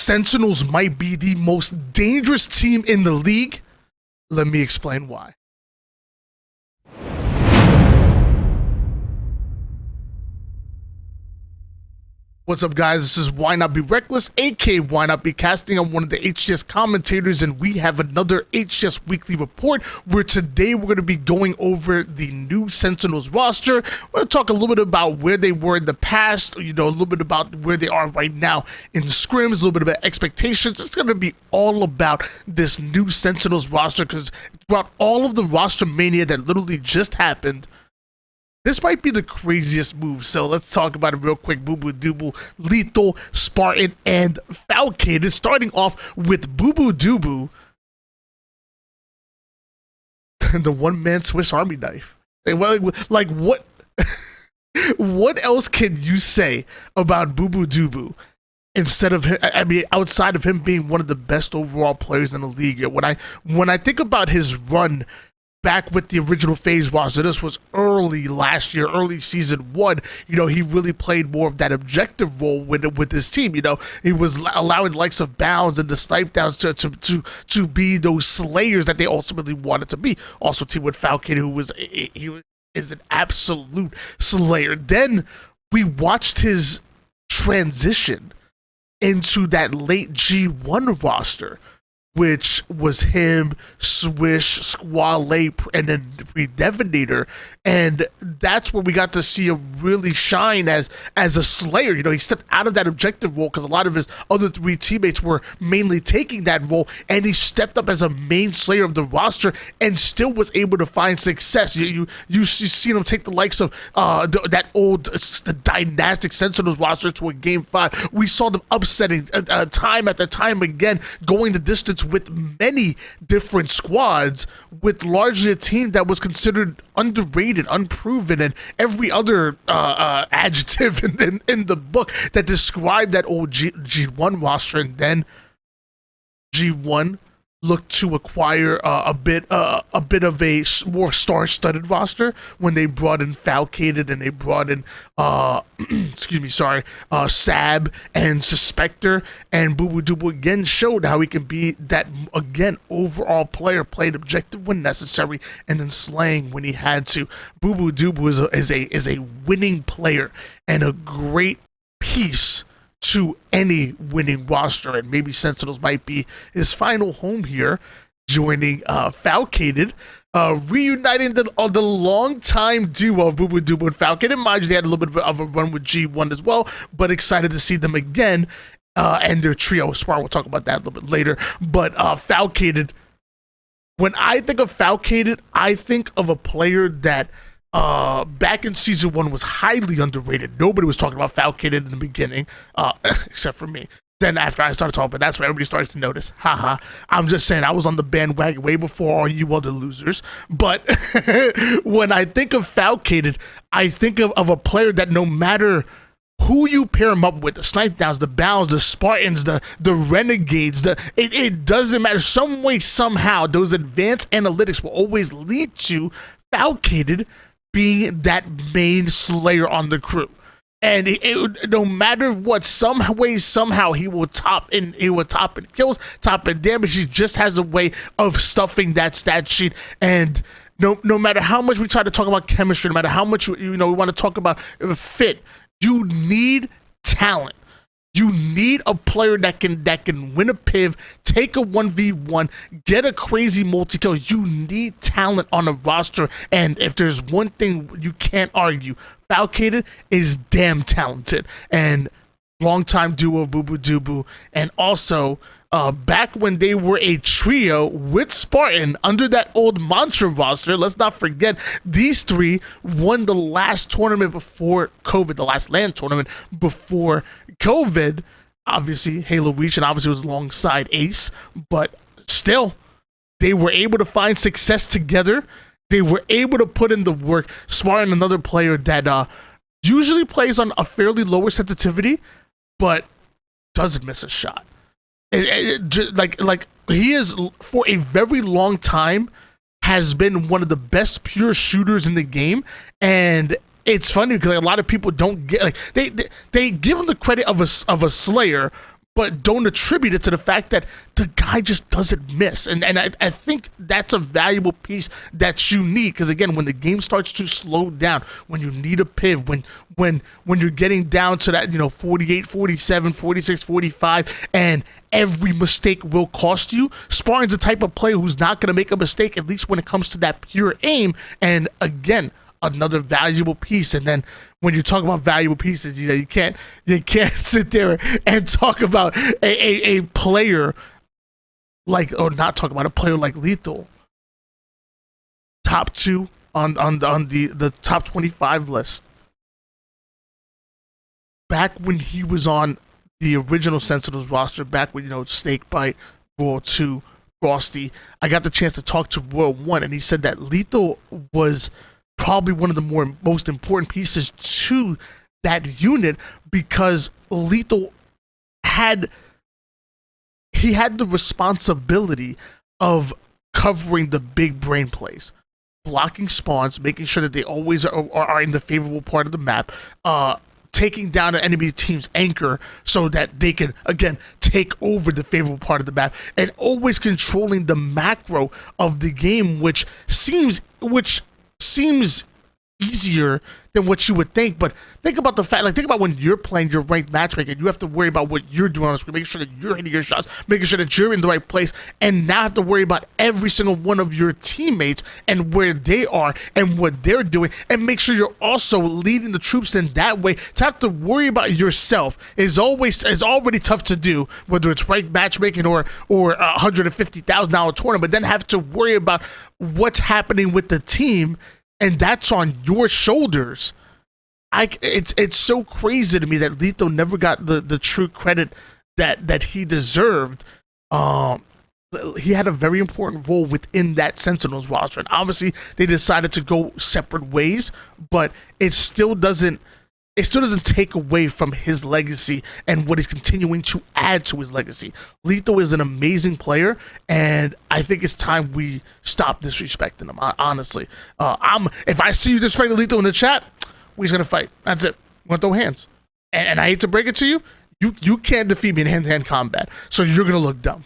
Sentinels might be the most dangerous team in the league? Let me explain why. What's up, guys? This is Why Not Be Reckless, aka Why Not Be Casting. I'm one of the HCS commentators, and we have another HCS weekly report where today we're going to be going over the new Sentinels roster. We're going to talk a little bit about where they were in the past, a little bit about where they are right now in scrims, a little bit about expectations. It's going to be all about this new Sentinels roster because throughout all of the Rosetermania that literally just happened, this might be the craziest move, so let's talk about it real quick. Boo Boo Doo, Lethal, Spartan, and Falcated. Starting off with Boo Boo Doo, the one-man Swiss Army knife. Like what? What else can you say about Boo Boo Doo instead of him? I mean, outside of him being one of the best overall players in the league. When I think about his run back with the original phase roster, this was early last year, early season 1, he really played more of that objective role with his team. He was allowing the likes of Bounds and the Snipe Downs to be those slayers that they ultimately wanted to be. Also team with Falcon, who is an absolute slayer. Then we watched his transition into that late G1 roster, which was him, Swish, Squale, and then Predevinator, and that's where we got to see him really shine as a slayer. He stepped out of that objective role because a lot of his other 3 teammates were mainly taking that role, and he stepped up as a main slayer of the roster and still was able to find success. You seen him take the likes of the dynastic Sentinels roster to a Game 5. We saw them upsetting time after time again, going the distance with many different squads, with largely a team that was considered underrated, unproven, and every other adjective in the book that described that old G1 roster. And then G1 looked to acquire a bit of a more star-studded roster when they brought in Falcated and they brought in Sab and Suspector, and Boo Boo Doo again showed how he can be that again overall player, played objective when necessary and then slaying when he had to. Boo Boo Doo is a winning player and a great piece to any winning roster, and maybe Sentinels might be his final home here, joining Falcated, reuniting the long-time duo of Boo Boo Doo and Falcated. And mind you, they had a little bit of a run with G1 as well, but excited to see them again, and their trio. We'll talk about that a little bit later, but Falcated, when I think of Falcated, I think of a player that back in season 1 was highly underrated. Nobody was talking about Falcated in the beginning, except for me. Then after I started talking, that's when everybody starts to notice. Haha. I'm just saying, I was on the bandwagon way before all you other losers. But when I think of Falcated, I think of a player that no matter who you pair him up with, the Snipe Downs, the Bounds, the Spartans, the Renegades, it doesn't matter. Some way, somehow, those advanced analytics will always lead to Falcated being that main slayer on the crew. And no matter what, some way, somehow, he will top in kills, top in damage. He just has a way of stuffing that stat sheet. And no matter how much we try to talk about chemistry, no matter how much we want to talk about fit, you need talent. You need a player that can win a piv, take a 1v1, get a crazy multi-kill. You need talent on a roster, and if there's one thing you can't argue, Falcated is damn talented. And longtime duo of Boo Boo Doo, and also back when they were a trio with Spartan under that old Mantra roster, let's not forget, these 3 won the last tournament before COVID, the last LAN tournament before COVID. Obviously, Halo Reach, and obviously it was alongside Ace, but still, they were able to find success together. They were able to put in the work. Spartan, another player that usually plays on a fairly lower sensitivity, but doesn't miss a shot. Like he is, for a very long time, has been one of the best pure shooters in the game. And it's funny because a lot of people don't get, like, they give him the credit of a slayer, but don't attribute it to the fact that the guy just doesn't miss. And I think that's a valuable piece that you need, because again, when the game starts to slow down, when you need a piv, when you're getting down to that, 48, 47, 46, 45, and every mistake will cost you, Spartan's the type of player who's not going to make a mistake, at least when it comes to that pure aim. And again, another valuable piece. And then when you talk about valuable pieces, you can't sit there and talk about a player like, or not talk about a player like Lethal, top 2 on the top 25 list. Back when he was on the original Sentinels roster, back when Snakebite, Royal 2, Frosty, I got the chance to talk to Royal 1, and he said that Lethal was probably one of the most important pieces to that unit, because Lethal had the responsibility of covering the big brain plays, blocking spawns, making sure that they always are in the favorable part of the map, taking down an enemy team's anchor so that they can again take over the favorable part of the map, and always controlling the macro of the game, which seems easier than what you would think. But think about the fact, think about when you're playing your ranked matchmaking, you have to worry about what you're doing on the screen, making sure that you're hitting your shots, making sure that you're in the right place, and now have to worry about every single one of your teammates and where they are and what they're doing, and make sure you're also leading the troops in that way. To have to worry about yourself is already tough to do, whether it's ranked matchmaking or $150,000 tournament, but then have to worry about what's happening with the team, and that's on your shoulders. It's so crazy to me that Lethal never got the true credit that he deserved. He had a very important role within that Sentinels roster, and obviously they decided to go separate ways, but it still doesn't take away from his legacy and what he's continuing to add to his legacy. Lethal is an amazing player, and I think it's time we stop disrespecting him, honestly. If I see you disrespecting Lethal in the chat, we're just going to fight. That's it. We're going to throw hands. And I hate to break it to you, you can't defeat me in hand-to-hand combat, so you're going to look dumb.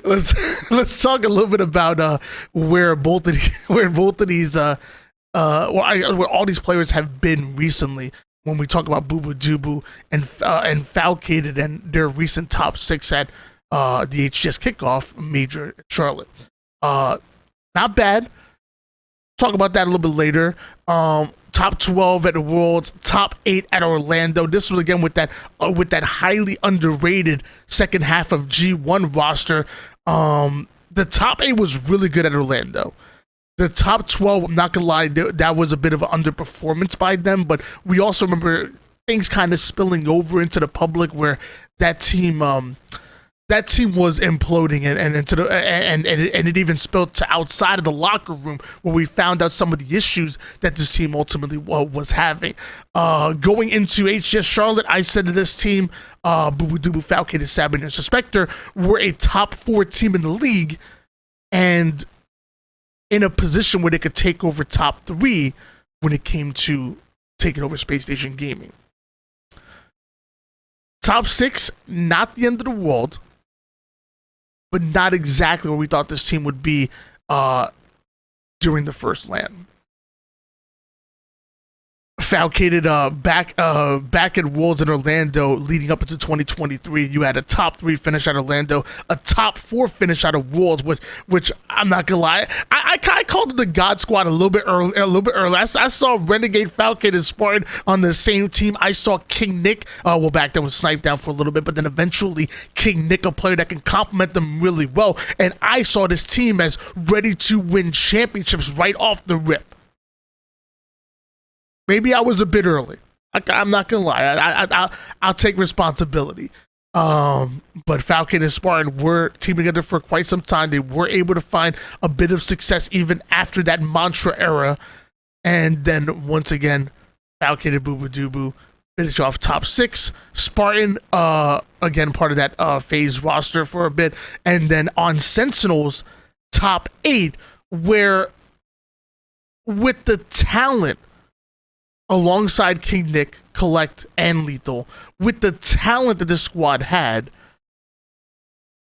Let's talk a little bit about where all these players have been recently. When we talk about Bubudubu and Falcated and their recent top 6 at the HCS kickoff major in Charlotte, not bad. Talk about that a little bit later. Top 12 at the Worlds, top 8 at Orlando. This was again with that highly underrated second half of G1 roster. The top 8 was really good at Orlando. The top 12, I'm not gonna lie, that was a bit of an underperformance by them, but we also remember things kind of spilling over into the public, where that team was imploding, and it even spilled to outside of the locker room, where we found out some of the issues that this team ultimately was having. Going into HCS Charlotte, I said to this team, Bubudubu, Falcated, Saboteur, and Suspector were a top 4 team in the league, and in a position where they could take over top 3 when it came to taking over Space Station Gaming. Top 6, not the end of the world, but not exactly where we thought this team would be during the first LAN. Falcated back at Worlds in Orlando leading up into 2023. You had a top 3 finish at Orlando, a top 4 finish out of Worlds, which I'm not gonna lie, I called it the God Squad a little bit early. I saw Renegade, Falcated, and Spartan on the same team. I saw King Nick, back then was sniped down for a little bit, but then eventually King Nick, a player that can complement them really well, and I saw this team as ready to win championships right off the rip. Maybe I was a bit early. I'm not gonna lie. I'll take responsibility. But Falcon and Spartan were teaming together for quite some time. They were able to find a bit of success even after that Mantra era. And then once again, Falcon and Bubudubu finish off top 6. Spartan, again, part of that phase roster for a bit. And then on Sentinels, top 8, where with the talent alongside King Nick, Collect, and Lethal, with the talent that this squad had,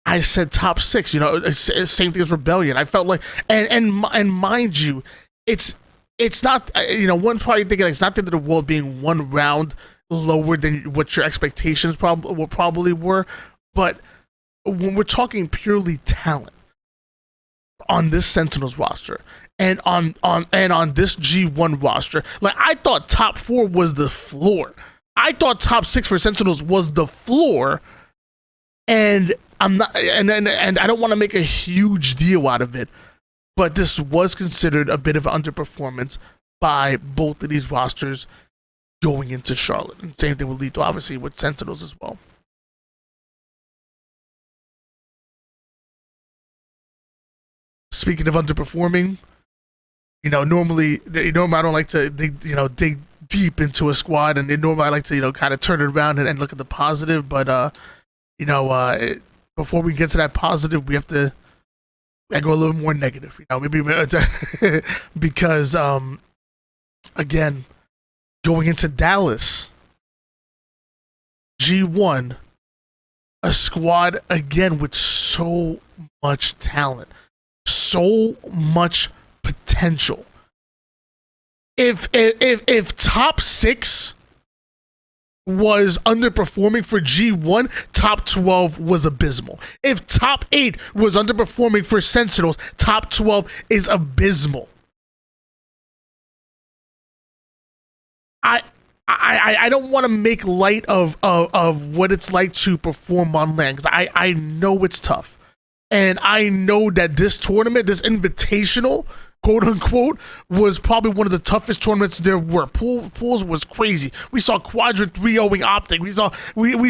I said top 6. You know, same thing as Rebellion. I felt like, and mind you, it's not. You know, one probably thinking like, it's not the end of the world being one round lower than what your expectations probably were, but when we're talking purely talent on this Sentinels roster and on this G1 roster, like I thought top 4 was the floor. I thought top 6 for Sentinels was the floor, and I'm not, and I don't want to make a huge deal out of it, but this was considered a bit of an underperformance by both of these rosters going into Charlotte. And same thing with Lethal, obviously with Sentinels as well. Speaking of underperforming, you know, normally I don't like to dig deep into a squad, and normally I like to, kind of turn it around and look at the positive. But before we get to that positive, we have to go a little more negative. You know, maybe because again, going into Dallas, G1, a squad again with so much talent, so much potential. If top 6 was underperforming for G1, top 12 was abysmal. If top 8 was underperforming for Sentinels, top 12 is abysmal. I don't want to make light of what it's like to perform on LAN, because I know it's tough. And I know that this tournament, this invitational, quote unquote, was probably one of the toughest tournaments there were. Pools was crazy. We saw Quadrant 3-0ing Optic. We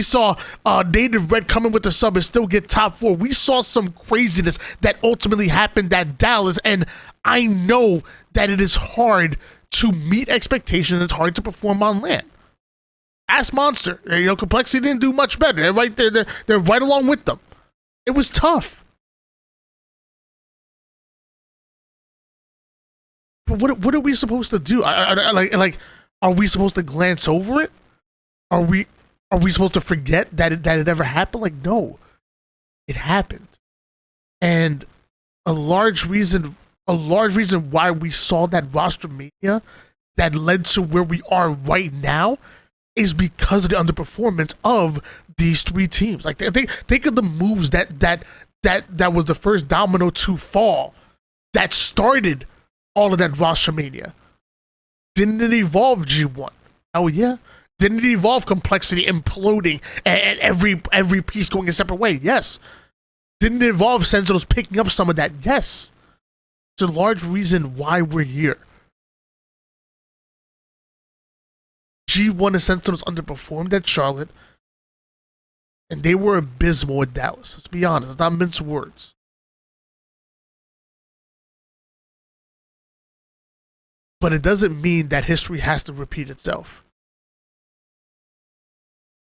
saw Native Red coming with the sub and still get top 4. We saw some craziness that ultimately happened at Dallas, and I know that it is hard to meet expectations. It's hard to perform on LAN. Ask Monster. Complexity didn't do much better. They're right there. They're right along with them. It was tough. But what are we supposed to do? Are we supposed to glance over it? Are we supposed to forget that it ever happened? Like, no, it happened, and a large reason why we saw that Rosetermania that led to where we are right now is because of the underperformance of these 3 teams. Like, think of the moves that was the first domino to fall that started all of that Rosetermania. Didn't it evolve G1? Oh yeah. Didn't it evolve Complexity imploding and every piece going a separate way? Yes. Didn't it evolve Sentinels picking up some of that? Yes. It's a large reason why we're here. G1 and Sentinels underperformed at Charlotte, and they were abysmal at Dallas. Let's be honest. Let's not mince words. But it doesn't mean that history has to repeat itself.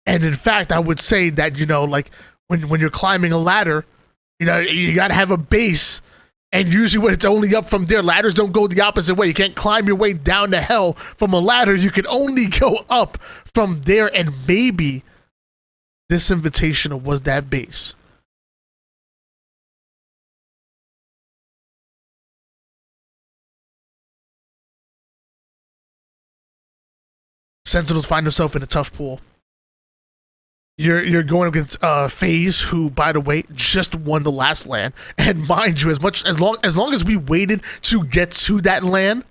And in fact, I would say that, like when you're climbing a ladder, you got to have a base. And usually when it's only up from there, ladders don't go the opposite way. You can't climb your way down to hell from a ladder. You can only go up from there. And maybe this Invitational was that base. Sentinels find themselves in a tough pool. You're going against FaZe, who, by the way, just won the last LAN. And mind you, as long as we waited to get to that LAN,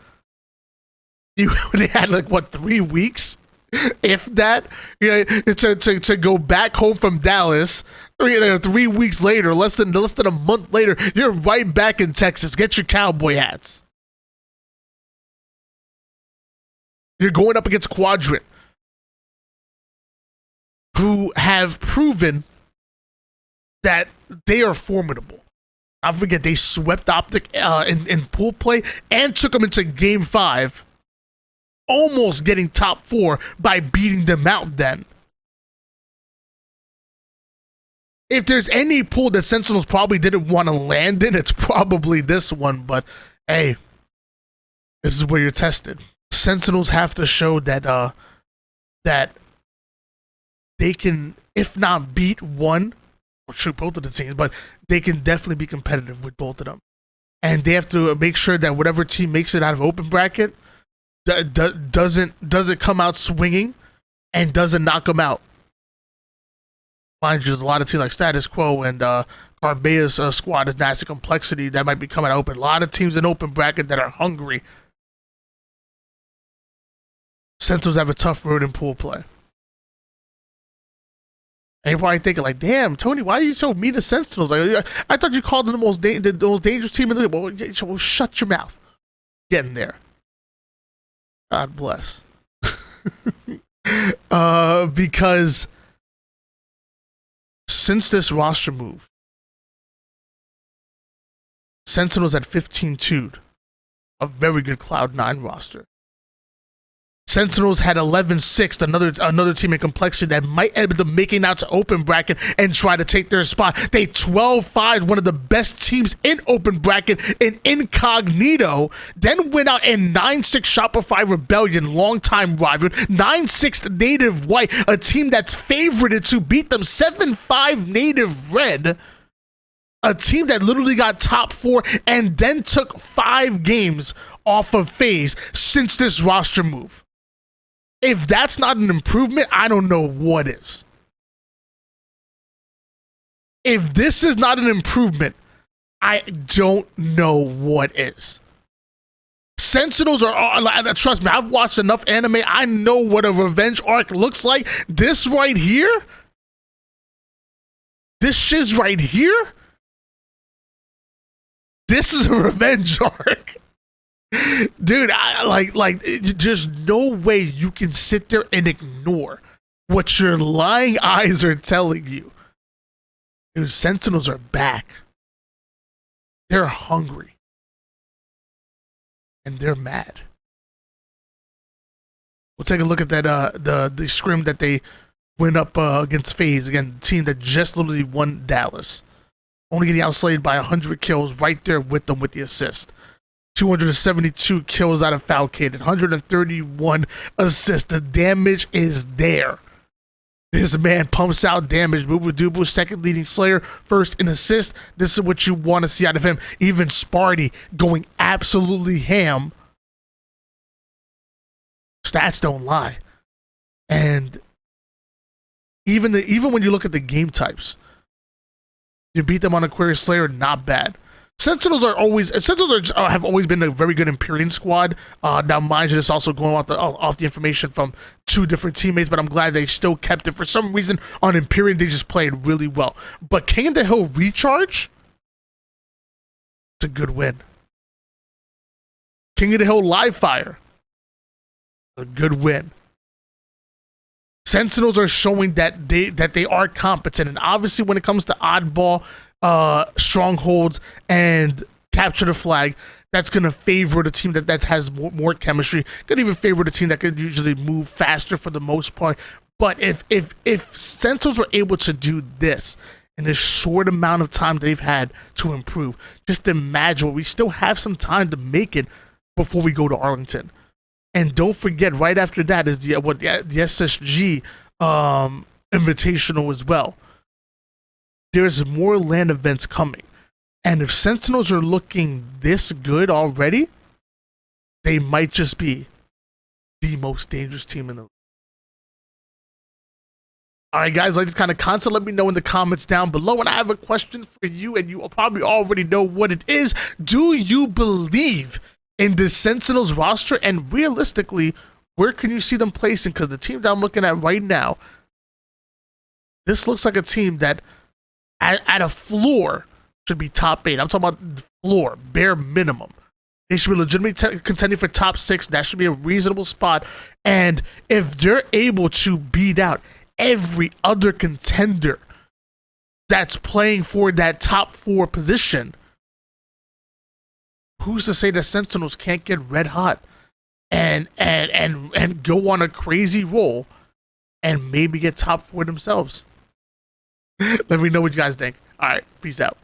they had 3 weeks, if that, to go back home from Dallas. 3 weeks later, less than a month later, you're right back in Texas. Get your cowboy hats. You're going up against Quadrant, who have proven that they are formidable. I forget, they swept Optic in pool play and took them into Game 5, almost getting top 4 by beating them out then. If there's any pool that Sentinels probably didn't want to land in, it's probably this one. But hey, this is where you're tested. Sentinels have to show that that they can, if not beat one, or shoot both of the teams, but they can definitely be competitive with both of them. And they have to make sure that whatever team makes it out of open bracket doesn't come out swinging and doesn't knock them out. Mind you, there's a lot of teams like Status Quo and Carbea's squad is Nasty Complexity that might be coming out open. A lot of teams in open bracket that are hungry. Sentinels have a tough road in pool play. And you're probably thinking, like, damn, Tony, why are you so mean to Sentinels? Like, I thought you called them the most dangerous team in the league. Well, shut your mouth. Getting there. God bless. Because since this roster move, Sentinels at 15-2'd, a very good Cloud9 roster. Sentinels had 11-6, another team in complexity that might end up making out to open bracket and try to take their spot. They 12-5'd one of the best teams in open bracket in Incognito, then went out and 9-6 Shopify Rebellion, longtime rival, 9-6 Native White, a team that's favorited to beat them, 7-5 Native Red, a team that literally got top 4 and then took 5 games off of FaZe since this roster move. If that's not an improvement, I don't know what is. If this is not an improvement, I don't know what is. Sentinels are, trust me, I've watched enough anime. I know what a revenge arc looks like. This right here, this shiz right here, this is a revenge arc. Dude, there's no way you can sit there and ignore what your lying eyes are telling you. Dude, Sentinels are back. They're hungry. And they're mad. We'll take a look at that the scrim that they went up against FaZe. Again, the team that just literally won Dallas. Only getting outslayed by 100 kills right there with them with the assist. 272 kills out of Falcated, 131 assists. The damage is there. This man pumps out damage. Booba second leading Slayer, first in assist. This is what you want to see out of him. Even Sparty going absolutely ham. Stats don't lie. And even when you look at the game types, you beat them on Aquarius Slayer, not bad. Sentinels have always been a very good Empyrean squad. Now, mind you, it's also going off the information from 2 different teammates, but I'm glad they still kept it. For some reason, on Empyrean, they just played really well. But King of the Hill Recharge, it's a good win. King of the Hill Live Fire, a good win. Sentinels are showing that they are competent, and obviously when it comes to oddball strongholds and capture the flag, that's going to favor the team that has more chemistry. Could even favor the team that could usually move faster for the most part. But if Sentinels were able to do this in the short amount of time they've had to improve, just imagine, we still have some time to make it before we go to Arlington. And don't forget, right after that is the SSG Invitational as well. There's more LAN events coming. And if Sentinels are looking this good already, they might just be the most dangerous team in the league. All right, guys, like this kind of content, let me know in the comments down below. And I have a question for you, and you probably already know what it is. Do you believe in the Sentinels roster? And realistically, where can you see them placing? Because the team that I'm looking at right now, this looks like a team that at a floor should be top 8. I'm talking about floor, bare minimum. They should be legitimately contending for top 6. That should be a reasonable spot. And if they're able to beat out every other contender that's playing for that top 4 position, who's to say that Sentinels can't get red hot and go on a crazy roll and maybe get top 4 themselves? Let me know what you guys think. All right, peace out.